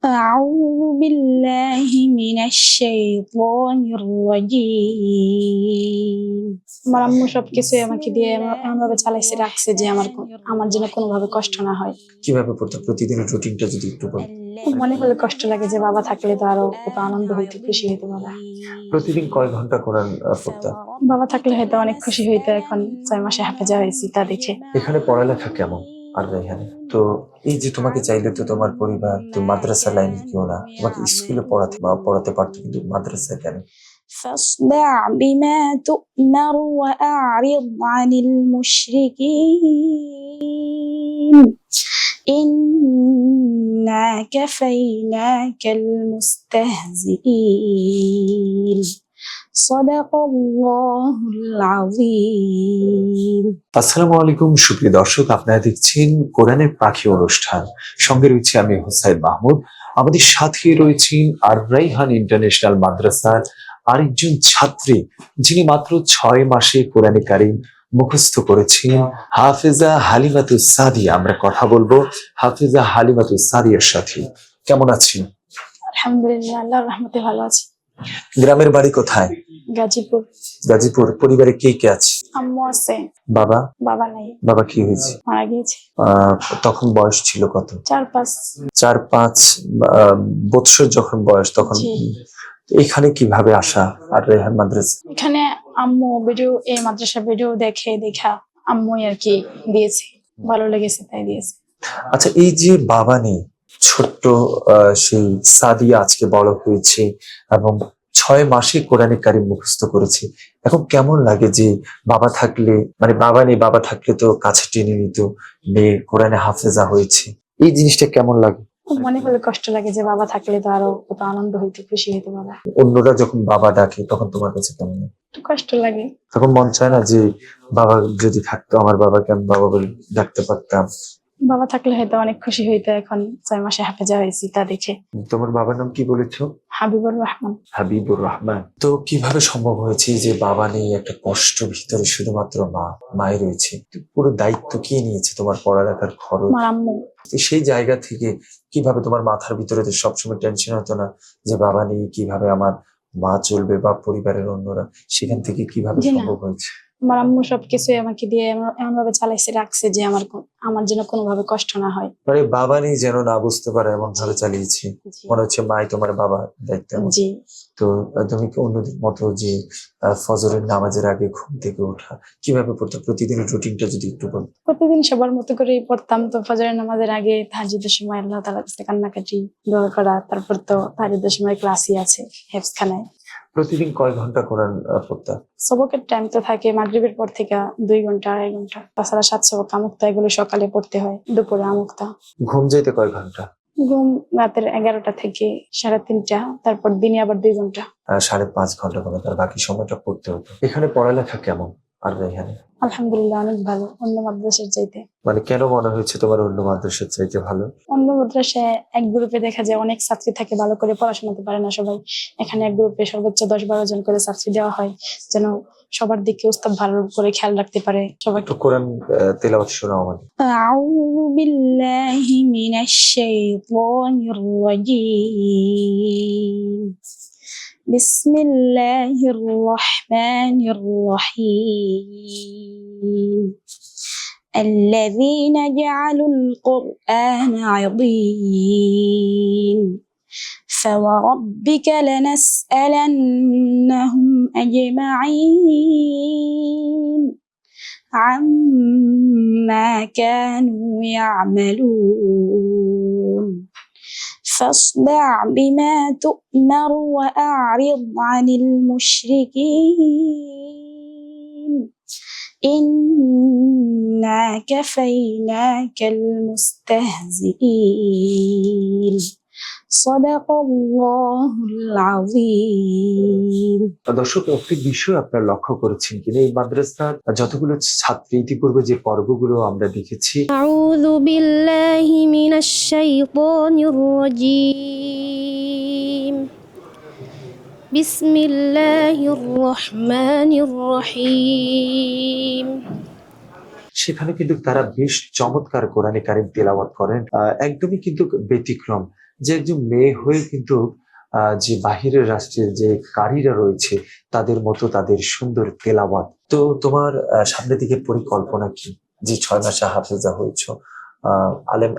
أعوذ بالله من الشيطان الرجيم আমার আম্মু সবকিছু আমাকে দিয়ে এমনভাবে চালাইছে রাখছে যে আমার যেন কোনোভাবে কষ্ট না হয়। কিভাবে পড়তো প্রতিদিনের রুটিনটা যদি একটু বল। খুব মনে হলে কষ্ট লাগে যে বাবা থাকলে তো আরো কত আনন্দ হইতো, খুশি হইতো বাবা। প্রতিদিন কয় ঘন্টা কোরআন পড়তা? বাবা থাকলে হয়তো অনেক খুশি হইতো, এখন 6 মাসে হাফেজা হয়েছি তা দেখে। এখানে পড়ালেখা কেমন আর রাইহানে? তো এই যে তোমাকে চাইলে তো তোমার পরিবার তো মাদ্রাসা লাইনে কেউ না, তোমাকে স্কুলে পড়াতে পারতো, কিন্তু মাদ্রাসা কেন? فاصدع بما تؤمر وأعرض عن المشركين إنا كفيناك المستهزئين صدق الله العظيم। আসসালামু আলাইকুম সুপ্রিয় দর্শক, আপনারা দেখছেন কোরআনের পাখি অনুষ্ঠান। সঙ্গে রয়েছে আমি হোসাইন মাহমুদ। আমাদের সাথে রয়েছেন আর রাইহান ইন্টারন্যাশনাল মাদ্রাসার আরেকজন ছাত্রী, যিনি মাত্র 6 মাসে কোরআনে কারিম মুখস্থ করেছেন, হাফেজা হালিমাতুস সাদিয়া। আমরা কথা বলবো হাফেজা হালিমাতুস সাদিয়ার সাথে। কেমন আছেন? আলহামদুলিল্লাহ, আল্লাহর রহমতে ভালো আছি। গ্রামের বাড়ি কোথায়? গাজীপুর। গাজীপুর। পরিবারে কে কে আছে? আম্মু আছে, বাবা? বাবা নাই, বাবা কি হয়েছে? মারা গিয়েছে। তখন বয়স ছিল কত? 4-5। 4-5 বছর যখন বয়স, তখন জি। এখানে কিভাবে আসা আর রেহান মাদ্রাসা? এখানে আম্মু এই মাদ্রাসা ভিডিও দেখা আম্মুই আর কি দিয়েছে, ভালো লেগেছে তাই দিয়েছে। আচ্ছা, এই যে বাবা নেই, ছোট্ট সেই সাদিয়া আজকে বড় হয়েছে এবং 6 মাসে কোরআনে কারিম মুখস্থ করেছে, এখন কেমন লাগে যে বাবা থাকলে, মানে বাবা নেই, বাবা থাকলে তো কাছে টেনে নিত, মেয়ে কোরআনে হাফেজা হয়েছে, এই জিনিসটা কেমন লাগে? খুব মনে হলে কষ্ট লাগে যে বাবা থাকলে তো আরো কত আনন্দ হইতো, খুশি হইতো বাবা। অন্যরা যখন বাবা ডাকে তখন তোমার কাছে কেমন লাগে? একটু কষ্ট লাগে। তখন মন চায় না যে বাবা যদি থাকতো, আমার বাবাকে আমি বাবা বলে ডাকতে পারতাম? বাবা থাকলে হয়তো অনেক খুশি হইতো, এখন 6 মাসে হাফেজা হয়েছি তা দেখে। তোমার বাবার নাম কি বলেছো? হাবিবুর রহমান। হাবিবুর রহমান। তো কিভাবে সম্ভব হয়েছে যে বাবা নেই, একটা কষ্ট ভিতরে, শুধুমাত্র মায়ের রয়েছে, তো পুরো দায়িত্ব কে নিয়েছে তোমার পড়ালেখার খরচ? আমার আম্মু। তো সেই জায়গা থেকে কিভাবে তোমার মাথার ভিতরে তো সবসময় টেনশন হতো না যে বাবা নেই, কিভাবে আমার মা চলবে বা পরিবারের অন্যরা, সেখান থেকে কিভাবে জি না, সম্ভব হয়েছে? আমার আম্মু সবকিছু আমাকে দিয়ে এমন ভাবে চালাইছে রাখছে যে আমার যেন কোনোভাবে কষ্ট না হয়। মানে বাবা নেই যেন না বুঝতে পারে, এমন ভাবে চালিয়েছি। জি। মনে হচ্ছে মাই তোমার বাবা দায়িত্ব। জি। তো তুমি কি অন্যদের মতো যে ফজরের নামাজের আগে ঘুম থেকে ওঠা, কিভাবে পড়তো প্রতিদিনের রুটিনটা যদি একটু বল। প্রতিদিন সবার মতো করেই পড়তাম। তো ফজরের নামাজের আগে তাহাজ্জুদের সময় আল্লাহ তাআলার কাছে কান্নাকাটি, দোয়া করা, তারপর তো তাহাজ্জুদের সময় ক্লাসই আছে হেফজখানায়। প্রতিদিন কয় ঘন্টা কোরআন পড়তা? সবকের টাইম তো থাকে মাগরিবের পর থেকে 2 ঘন্টা 2.5 ঘন্টা, তাছাড়া 7 সবক আমুক্তা, এগুলো সকালে পড়তে হয়, দুপুরে আমুক্তা। ঘুম যাইতে কয় ঘন্টা? ঘুম রাতের 11টা থেকে 3:30, তারপর দিনে আবার 2 ঘন্টা। 5.5 ঘন্টা করে, তার বাকি সময়টা পড়তে হতো। এখানে পড়ালেখা কেমন আর এখানে? আলহামদুলিল্লাহ, অনেক ভালো, অন্য মাদ্রাসার চাইতে। মানে কেন মনে হয়েছে তোমার অন্য মাদ্রাসার চাইতে ভালো? অন্য মাদ্রাসায় এক গ্রুপে দেখা যায় অনেক ছাত্রী থাকে, ভালো করে পড়াশোনাতে পারে না সবাই। এখানে এক গ্রুপে সর্বোচ্চ 10-12 জন করে ছাত্রী দেওয়া হয়, যেন সবার দিকে উস্তাদ ভালো করে খেয়াল রাখতে পারে সবাই। একটু কোরআন তেলাওয়াত শোনাও আমাদের। أعوذ بالله من الشيطان الرجيم بسم الله الرحمن الرحيم الذين جعلوا القرآن عضين فوربك لنسألنهم أجمعين عما كانوا يعملون فاصدع بما تؤمر وأعرض عن المشركين إنا كفيناك المستهزئين صدق الله العظيم। দর্শক, একটি বিষয় আপনারা লক্ষ্য করেছেন কিনা, এই মাদ্রাসার যতগুলো ছাত্রী, ইতিপূর্বে যে পর্বগুলো আমরা দেখেছি। أعوذ بالله من الشيطان الرجيم بسم الله الرحمن الرحيم সেখানে কিন্তু তারা বেশ চমৎকার কোরআনে কারিম তেলাওয়াত করেন, একদমই কিন্তু ব্যতিক্রম। যে একজন মেয়ে হয়ে কিন্তু যে বাহিরের রাষ্ট্রের যে কারীরা রয়েছে তাদের মতো তাদের সুন্দর তেলাওয়াত। তো তোমার সামনের দিকে পরিকল্পনা কি? যে 6 মাসে হাফেজা হয়েছ, আলেম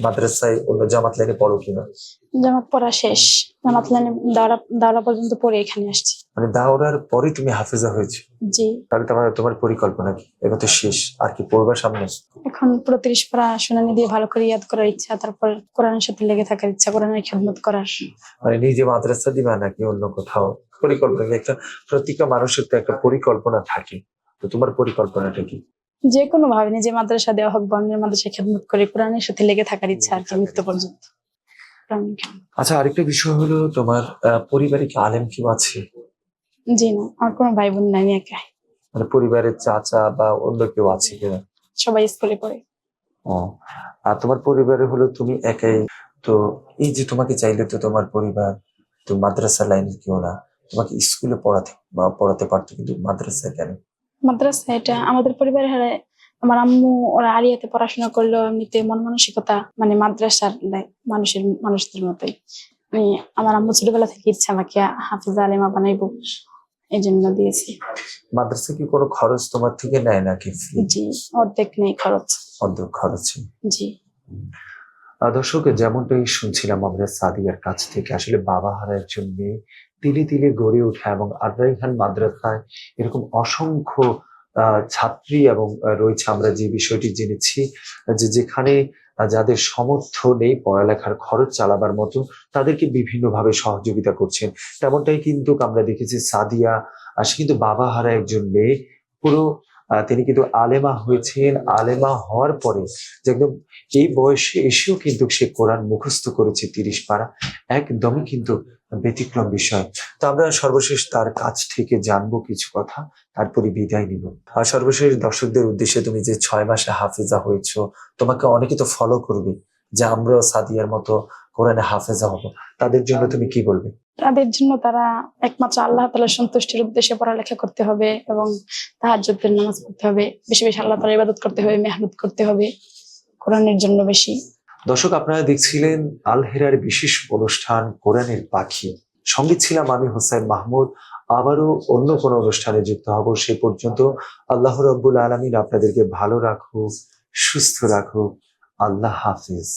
মাদ্রাসায় অন্য জামাত লাইনে পড়ো কিনা? জামাত পড়া শেষ, জামাত লাইনে দাওরা দাওরা পর্যন্ত পড়ে এখানে আসছি। মানে দাওরার পরে তুমি হাফেজা হয়েছে? জি। তাহলে তোমার তোমার পরিকল্পনা কি? এবার তো শেষ, আর কি পড়বা সামনে? এখন পুরো 30 পারা শুনানি দিয়ে ভালো করে ইয়াদ করার ইচ্ছা, তারপর কোরআনের সাথে লেগে থাকার ইচ্ছা, কোরআনের খেদমত করার। মানে নিজে মাদ্রাসা দিবা নাকি অন্য কোথাও? পরিকল্পনা কি? একটা প্রত্যেকটা মানুষের তো একটা পরিকল্পনা থাকে, তো তোমার পরিকল্পনাটা কি? যে কোনো ভাবে নিজে মাদ্রাসা দেওয়া হোক বা অন্যের মাদ্রাসায় খেদমত করে কোরআনের সাথে লেগে থাকার ইচ্ছা আর কি, মৃত্যু পর্যন্ত। কোরআনের খেদমত। আচ্ছা, আরেকটা বিষয় হলো তোমার পরিবারে কি আলেম কেউ আছে? জি না, আমার কোনো ভাই বোন নাই, আমি একাই। মানে পরিবারের চাচা বা অন্য কেউ আছে কিনা? সবাই স্কুলে পড়ে। ও, আর তোমার পরিবারে হলো তুমি একাই। তো এই যে তোমাকে চাইলে তো তোমার পরিবার, তো মাদ্রাসা লাইনের কেউ না, তোমাকে স্কুলে পড়াতে বা পড়াতে পারতো, কিন্তু মাদ্রাসা কেন? মাদ্রাসা এটা আমাদের পরিবারের আমার আম্মু ওরা আলিয়াতে পড়াশোনা করলো, এমনিতে মন মানসিকতা মানে মাদ্রাসার মানুষদের মতোই। আমি আমার আম্মু ছোটবেলা থেকে ইচ্ছা আমাকে হাফিজা আলেমা বানাইবো, এই জন্য দিয়েছি। মাদ্রাসা কি কোনো খরচ তোমার থেকে নেয় নাকি ফ্রি? জি, অর্ধেক নেই খরচ। অর্ধেক খরচে। জি। দর্শক, যেমনটাই শুনছিলাম আমরা সাদিয়ার কাছ থেকে, আসলে বাবা হারা একজন মেয়ে তিলে তিলে গড়ে ওঠা, এবং আর রাইহান মাদ্রাসায় এরকম অসংখ্য ছাত্রী এবং রয়েছে। আমরা যে বিষয়টি জেনেছি যে যেখানে যাদের সামর্থ্য নেই পড়ালেখার খরচ চালাবার মতো, তাদেরকে বিভিন্নভাবে সহযোগিতা করছেন। তেমনটাই কিন্তু আমরা দেখেছি সাদিয়া, সে কিন্তু বাবা হারা একজন মেয়ে। পুরো তিনি কিন্তু আলেমা হয়েছেন। আলেমা হওয়ার পরে যে একদম এই বয়সে এসেও কিন্তু সে কোরআন মুখস্থ করেছে 30 পারা, একদমই কিন্তু ব্যতিক্রম বিষয়। তো আমরা সর্বশেষ তার কাছ থেকে জানবো কিছু কথা, তারপরে বিদায় নিব। আর সর্বশেষ দর্শকদের উদ্দেশ্যে, তুমি যে 6 মাসে হাফেজা হয়েছো, তোমাকে অনেকে তো ফলো করবে যে আমরাও সাদিয়ার মতো কোরআনে হাফেজা হব, তাদের জন্য তুমি কি বলবে? তাদের জন্য তারা একমাত্র আল্লাহ তাআলার সন্তুষ্টির উদ্দেশ্যে পড়ালেখা করতে হবে এবং তাহাজ্জুদের নামাজ পড়তে হবে, বেশি বেশি আল্লাহ তাআলার ইবাদত করতে হবে, মেহনত করতে হবে কোরআনের জন্য বেশি। দর্শক, আপনারা দেখছিলেন আল হেরার বিশেষ অনুষ্ঠান কোরআনের পাখি। সঙ্গে ছিলাম আমি হোসাইন মাহমুদ। আবারও অন্য কোনো অনুষ্ঠানে যুক্ত হব। সে পর্যন্ত আল্লাহ রাব্বুল আলামিন আপনাদেরকে ভালো রাখুক, সুস্থ রাখুক। আল্লাহ হাফিজ।